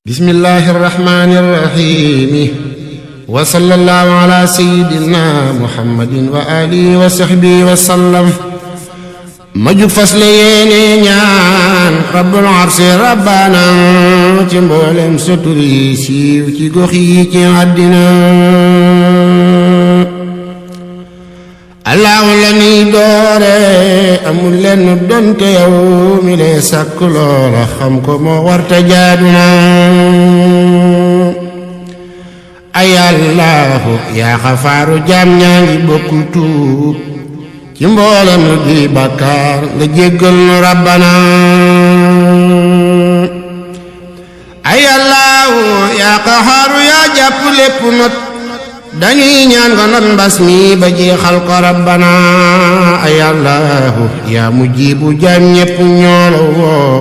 bismillahir rahmanir rahim wa sallallahu ala sayyidina muhammadin wa alihi wa sahbihi wa sallam ma jug fas la yéene ñaan rabbul arsi rabbana ci mboolem sa tur yi siiw ci gox yi ci àddina allahu la ni doore amul lenn donte yow mi lee sàkk loola xam ko moo warta jaaduna ay allahu yaa xafaaru jaam ñaa ngi bokku tuub ci mboolem lu di bàkkaar nga jéggal nu rabbana ay allahu yaa xafaaru yaa jàpp lépp not dañuy ñaan nga not mbas mi ba jeexal ko rabbana ay allahu yaa mujibu jaam ñépp ñoolo woo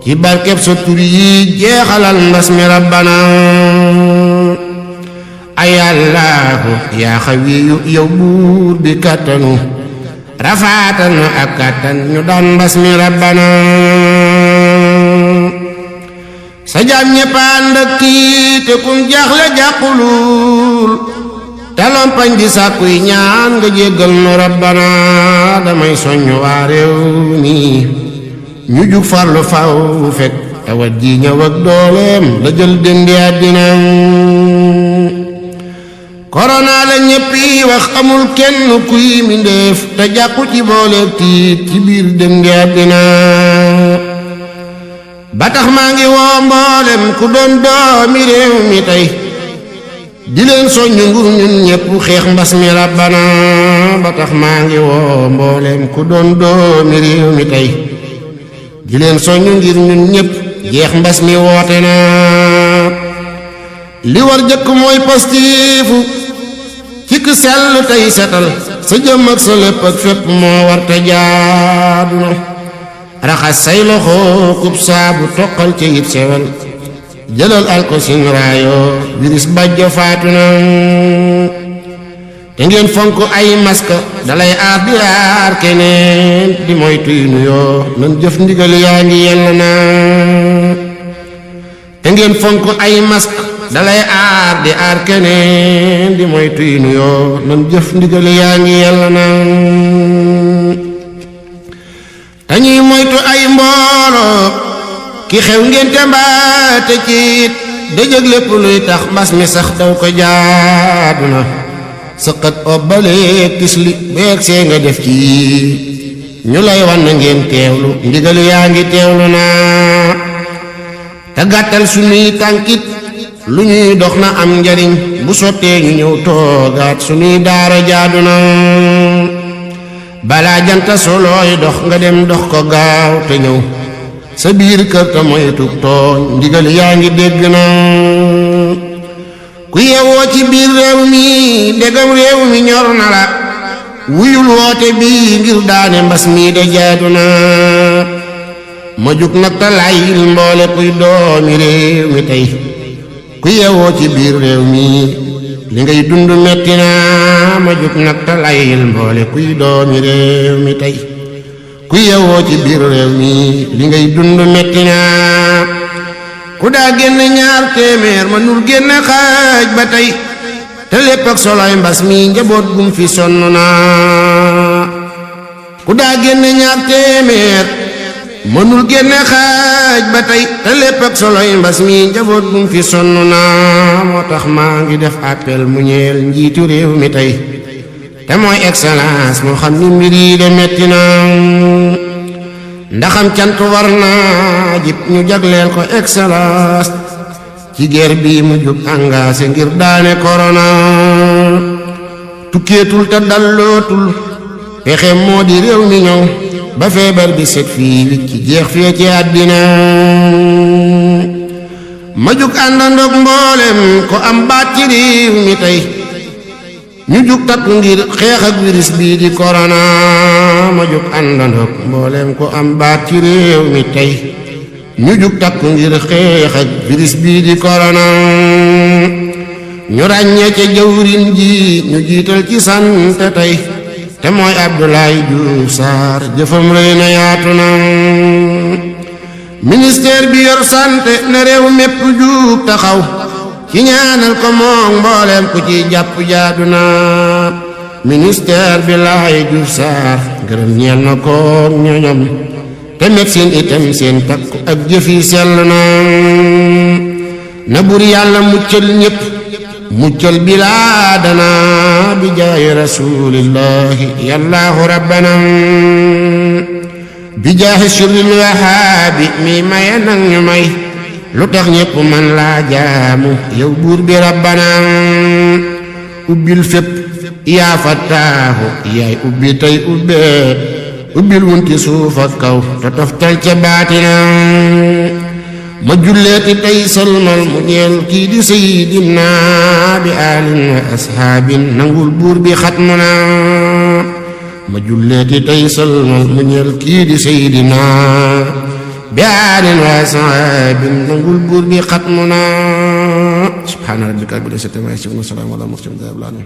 ci barkeb sa tur yi jeexalal mbas mi rabbana ay allahu yaa xawiyu yow buur bi kàttanu rafaatal nu ak kàttan ñu daan mbas mi rabbana sa jaam ñépp ànd ak kii te kun jaaxle jàqulul te lompañ di sàkkuy ñaan nga jéggal nu rabbana damay soññ waa réew mi ñu jug farlu faw fekk tawat ji ñëw ak dooleem la jël dëndi àddina korona la ñépp yi wax amul kenn kuy mindéef te jàqu ci booleeg tiit ci biir dëndi àddina ba tax maa ngi woo mboolem ku doon doomi réew mi tey di leen soññu ngur ñun ñépp xeex mbas mi rabbana ba tax maa ngi woo mboolem ku doon doomi réew mi tey di leen soññu ngir ñun ñépp jeex mbas mi woote na li war jëkk mooy postiifu ci ku sell tey setal sa jëm ak sa lépp ak fépp moo war te jaadu na raxas say loxo kub saabu toqal ca yit sewel jëlal alkosin raayoo virus bàjjo faatu na te ngeen fonk ay maska dalay aar di aar keneen di moytuy nuyoo nan jëf ndigal yaa ngi yell na te ngeen fonk ay maska dalay aar di aar keneen di moytuy nuyoo nan jëf ndigal yaa ngi yell na dañuy moytu ay mbooloo ki xew ngénte mbaate ciit dëjëg lépp luy tax mbas mi sax daw ko jaadu na sëqat obbaleeg tisli beeg see nga def ci ñu lay wan na ngeen teewlu ndigal yaa ngi teewlu na te gàttal suñuy tànkit lu ñuy dox na am njariñ bu sottee ñu ñëw toogaat suñuy daara jaadu na balaa janta solooy dox nga dem dox ko gaaw te ñëw sa biir kër te moytu tooñ ndigal yaa ngi dégg na ku yewoo ci biir réew mi dégam réew mi ñor na la wuyul woote bi ngir daane mbas mi de jaadu na ma jug nag te layil mboole kuy doomi réew mi tey ku yewoo ci biir réew mi li ngay dund metti na ma jug nag te layil mboole kuy doomi réew mi tey ku yewoo ci biir réew mi li ngay dund metti na ku daa génne ñaar téeméer ma nur génne xaaj ba tey te lépp ak soloy mbas mi njaboot gum fi sonn na ku daa génne ñaar téeméer mënul génne xaaj ba tey te lépp ak soloy mbas mi njaboot gum fi sonn na moo tax maa ngi def appel mu ñeel njiitu réew mi tey te mooy excellence moo xam ni mbir yi de metti na ndaxam cant war na jib ñu jagleel ko excellence ci guerre bi mu jóg engagé ngir daane corona tukkeetul te dallootul pexe moo di réew mi ñëw ba feebar bi set fii wicc ci jeex fee ci àddina ma jug àndandoog mboolem ko am baat ci réew mi tey ñu jug takku ngir xeex ak virus bii di corona ma jug àndandoog mboolem ko am baat ci réew mi tey ñu jug takku ngir xeex ak virus bii di corona ñu ràññee ca jawrin ji ñu jiital ci sant tey te mooy Abdoulaye Diouf Sarr jëfam rëy na yaatu na ministère bi yor santé na réew mépp juug taxaw ci ñaanal ko moom mbooleem ku ci jàpp jaadu na ministère bi laay Diouf Sarr ngërëm ñeel na ko ñoñom te médecine itam seen takku ak jëf yi sell na bur yàlla muccal ñépp muccal bilaadana bi jaayi rasulillahi yallaahu rabbana bi jaahi sirril wahaabi mi maye nag ñu may lu tax ñépp man laa jaamu yow buur bi rabbana ubbil fépp yaa fattaahu yaay ubbi tey ubbee ubbil wunti suuf ak kaw te toftal ca baatina ma julleeti tey salmal mu ñeel kii di sayyidina bi aalin wa ashaabin nangul buur bi xatmu na ma julleeti tey salmal mu ñeel kii di sayyidina bi aalin wa ashaabin nangul buur bi xatmu na subhaana rabbika rabbil izzati ammaa yasifuun wa salaamun alal mursaliin